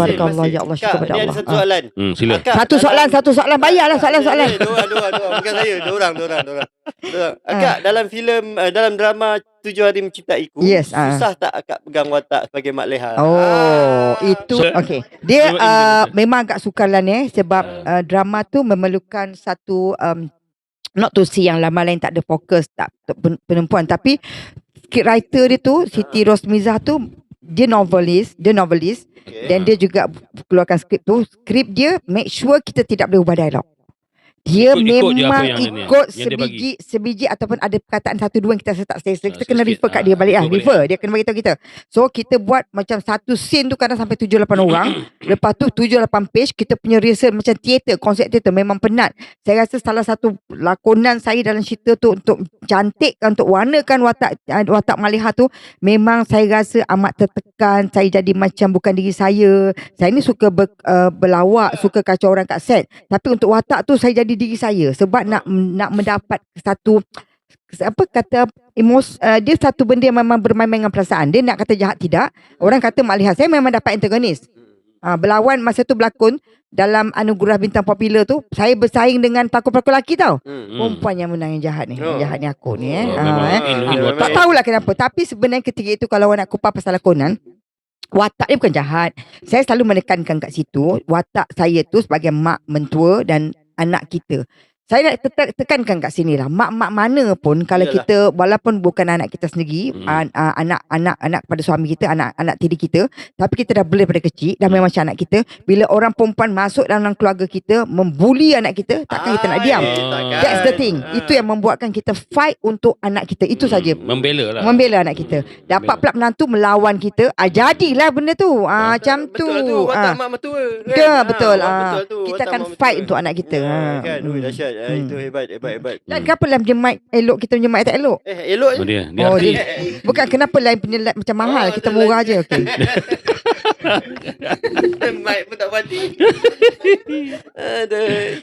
Barakallah, ya Allah, syukur pada Ni ada Allah. satu soalan. Sila. Akak, Satu soalan. Bayarlah soalan-soalan. Dua. Bukan saya. Dua orang. Akak, dalam filem, dalam drama 7 Hari Menciptaiku, Yes, susah tak akak pegang watak sebagai Mak Leha? Itu okey. Dia memang agak sukarlah sebab drama tu memerlukan satu not to say yang lama lain tak ada fokus tak perempuan, tapi script writer dia tu Siti Rosmizah tu dia novelis dan dia juga keluarkan skrip dia make sure kita tidak boleh ubah dialog. Dia memang ikut sebiji ataupun ada perkataan satu dua yang kita tak selesa, kita kena refer kat dia balik lah. Dia kena bagi tahu kita. So kita buat macam satu scene tu kadang sampai 7-8 orang. Lepas tu 7-8 page kita punya rehearsal macam teater, konsep teater memang penat. Saya rasa salah satu lakonan saya dalam cerita tu untuk cantikkan, untuk warnakan watak Maliha tu, memang saya rasa amat tertekan. Saya jadi macam bukan diri saya. Saya ni suka berlawak, suka kacau orang kat set. Tapi untuk watak tu saya jadi diri saya sebab nak mendapat satu dia satu benda yang memang bermain-main dengan perasaan. Dia nak kata jahat tidak. Orang kata Mak Leha, saya memang dapat antagonis. Berlawan masa tu berlakon dalam Anugerah Bintang Popular tu, saya bersaing dengan pelakon-pelakon lelaki tau. Perempuan yang menang yang jahat ni. Yang jahat ni aku ni tak tahulah kenapa. Tapi sebenarnya ketika itu kalau orang nak kupas pasal lakonan, watak dia bukan jahat. Saya selalu menekankan kat situ, watak saya tu sebagai mak mentua dan anak kita. Saya nak tekankan kat sini lah. Mak-mak mana pun kalau kita, walaupun bukan anak kita sendiri, anak pada suami kita, anak tiri kita, tapi kita dah bela pada kecil, dah memang macam anak kita. Bila orang perempuan masuk dalam keluarga kita, membuli anak kita, takkan kita nak diam. That's the thing. Itu yang membuatkan kita fight untuk anak kita. Itu saja. Membela anak kita. Dapat pula menantu melawan kita, jadilah benda tu. Macam tu. Watak mak mertua. Betul. Kita akan fight untuk anak kita. Kan, dahsyat. Itu hebat. Dan kenapa lain punya mic elok, kita punya mic tak elok? Elok je. Dia Bukan, kenapa lain punya mic macam mahal, kita murah je. Okey. Mic pun tak pati. Aduh.